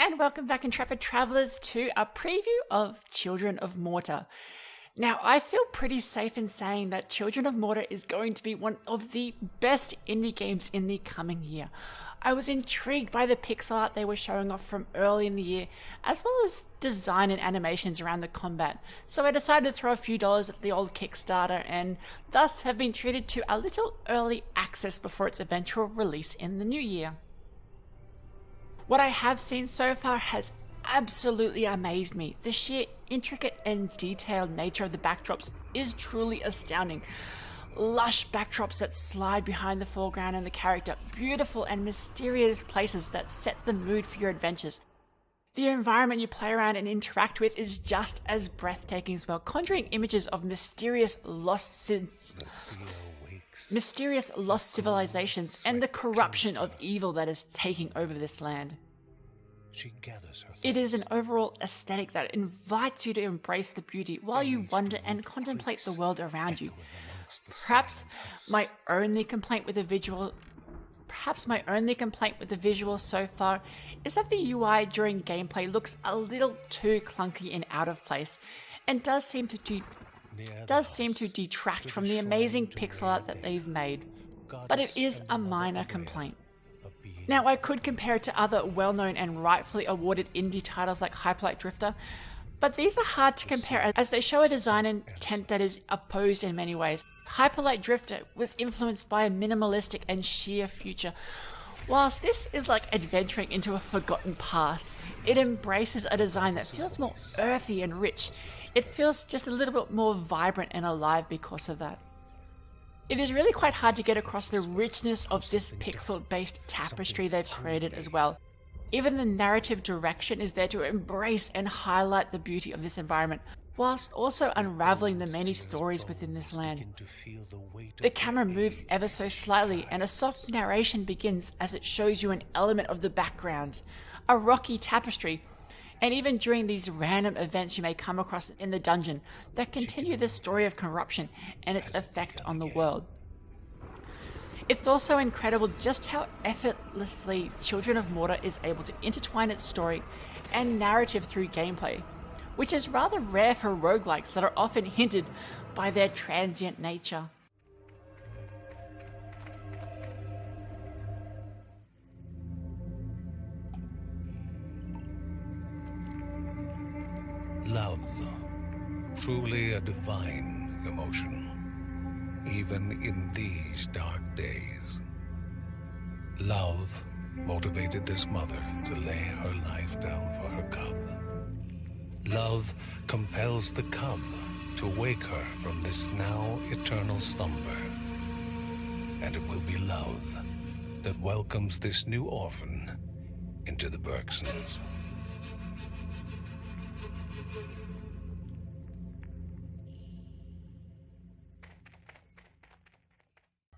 And welcome back, intrepid travelers, to a preview of Children of Morta. Now, I feel pretty safe in saying that Children of Morta is going to be one of the best indie games in the coming year. I was intrigued by the pixel art they were showing off from early in the year, as well as design and animations around the combat, so I decided to throw a few dollars at the old Kickstarter and thus have been treated to a little early access before its eventual release in the new year. What I have seen so far has absolutely amazed me. The sheer intricate and detailed nature of the backdrops is truly astounding. Lush backdrops that slide behind the foreground and the character, beautiful and mysterious places that set the mood for your adventures. The environment you play around and interact with is just as breathtaking as well, conjuring images of mysterious lost civilizations and the corruption of evil that is taking over this land. It is an overall aesthetic that invites you to embrace the beauty while you wonder and contemplate the world around you. Perhaps my only complaint with the visual so far is that the UI during gameplay looks a little too clunky and out of place, and does seem to detract from the amazing pixel art that they've made, but it is a minor complaint. Now, I could compare it to other well-known and rightfully awarded indie titles like Hyperlight Drifter, but these are hard to compare as they show a design intent that is opposed in many ways. Hyperlight Drifter was influenced by a minimalistic and sheer future, whilst this is like adventuring into a forgotten past. It embraces a design that feels more earthy and rich. It feels just a little bit more vibrant and alive because of that. It is really quite hard to get across the richness of this pixel-based tapestry they've created as well. Even the narrative direction is there to embrace and highlight the beauty of this environment, whilst also unraveling the many stories within this land. The camera moves ever so slightly, and a soft narration begins as it shows you an element of the background, a rocky tapestry, and even during these random events you may come across in the dungeon that continue the story of corruption and its effect on the world. It's also incredible just how effortlessly Children of Morta is able to intertwine its story and narrative through gameplay, which is rather rare for roguelikes that are often hindered by their transient nature. Love, truly a divine emotion, even in these dark days. Love motivated this mother to lay her life down for her cub. Love compels the cub to wake her from this now eternal slumber. And it will be love that welcomes this new orphan into the Bergsons.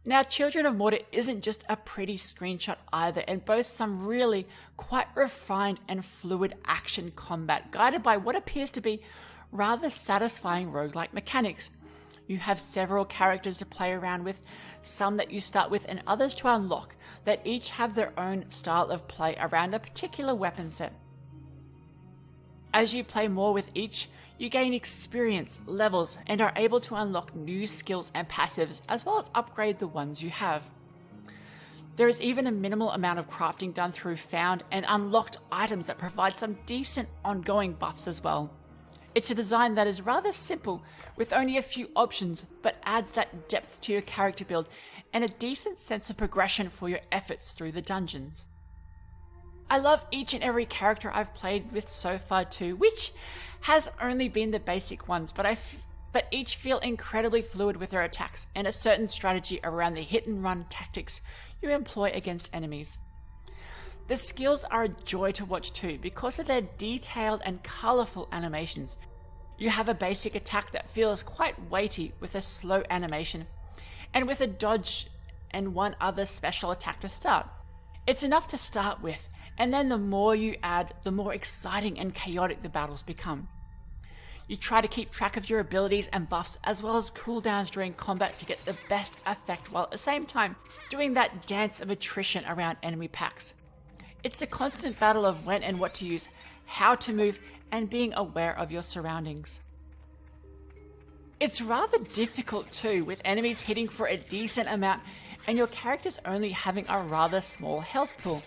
Now, Children of Morta isn't just a pretty screenshot either, and boasts some really quite refined and fluid action combat, guided by what appears to be rather satisfying roguelike mechanics. You have several characters to play around with, some that you start with and others to unlock, that each have their own style of play around a particular weapon set. As you play more with each, you gain experience, levels, and are able to unlock new skills and passives, as well as upgrade the ones you have. There is even a minimal amount of crafting done through found and unlocked items that provide some decent ongoing buffs as well. It's a design that is rather simple, with only a few options, but adds that depth to your character build and a decent sense of progression for your efforts through the dungeons. I love each and every character I've played with so far too, which has only been the basic ones, but each feel incredibly fluid with their attacks and a certain strategy around the hit and run tactics you employ against enemies. The skills are a joy to watch too because of their detailed and colourful animations. You have a basic attack that feels quite weighty with a slow animation, and with a dodge and one other special attack to start. It's enough to start with, and then the more you add, the more exciting and chaotic the battles become. You try to keep track of your abilities and buffs as well as cooldowns during combat to get the best effect, while at the same time doing that dance of attrition around enemy packs. It's a constant battle of when and what to use, how to move, and being aware of your surroundings. It's rather difficult too, with enemies hitting for a decent amount and your characters only having a rather small health pool.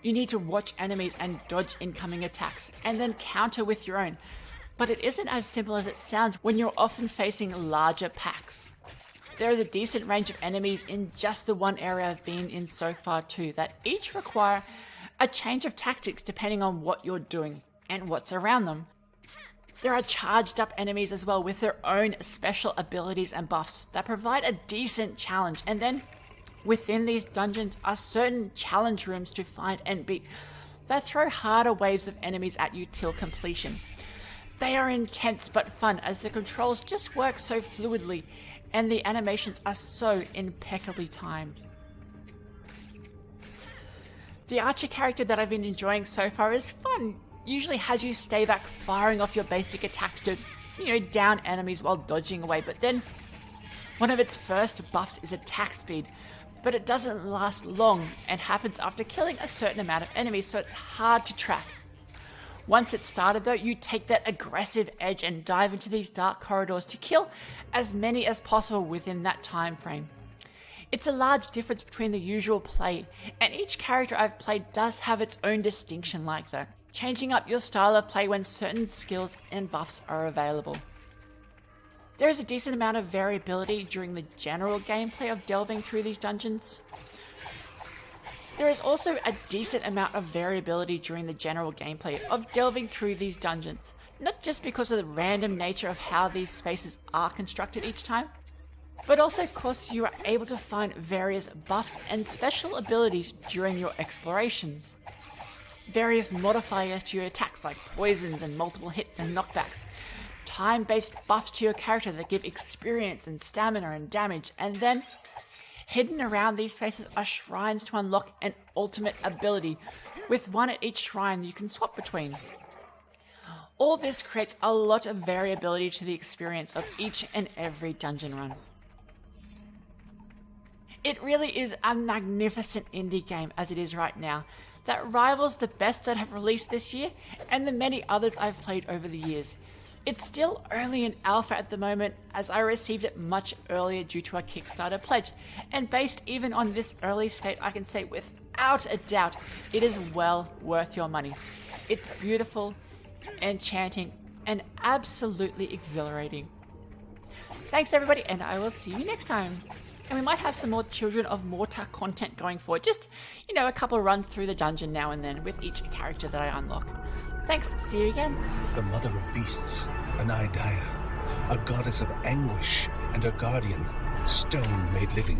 You need to watch enemies and dodge incoming attacks, and then counter with your own. But it isn't as simple as it sounds when you're often facing larger packs. There is a decent range of enemies in just the one area I've been in so far too, that each require a change of tactics depending on what you're doing and what's around them. There are charged up enemies as well with their own special abilities and buffs that provide a decent challenge, and then within these dungeons are certain challenge rooms to find and beat that throw harder waves of enemies at you till completion. They are intense but fun as the controls just work so fluidly and the animations are so impeccably timed. The archer character that I've been enjoying so far is fun. Usually has you stay back firing off your basic attacks to, down enemies while dodging away, but then one of its first buffs is attack speed, but it doesn't last long and happens after killing a certain amount of enemies, so it's hard to track. Once it's started though, you take that aggressive edge and dive into these dark corridors to kill as many as possible within that time frame. It's a large difference between the usual play, and each character I've played does have its own distinction like that, changing up your style of play when certain skills and buffs are available. There is a decent amount of variability during the general gameplay of delving through these dungeons. There is also a decent amount of variability during the general gameplay of delving through these dungeons, not just because of the random nature of how these spaces are constructed each time, but also because you are able to find various buffs and special abilities during your explorations. Various modifiers to your attacks like poisons and multiple hits and knockbacks, time-based buffs to your character that give experience and stamina and damage, and then hidden around these spaces are shrines to unlock an ultimate ability, with one at each shrine you can swap between. All this creates a lot of variability to the experience of each and every dungeon run. It really is a magnificent indie game as it is right now, that rivals the best that have released this year and the many others I've played over the years. It's still only in alpha at the moment, as I received it much earlier due to a Kickstarter pledge, and based even on this early state, I can say without a doubt it is well worth your money. It's beautiful, enchanting, and absolutely exhilarating. Thanks everybody, and I will see you next time. And we might have some more Children of Morta content going forward, just, a couple runs through the dungeon now and then with each character that I unlock. Thanks, see you again. The mother of beasts, an Idea, a goddess of anguish and her guardian, stone made living.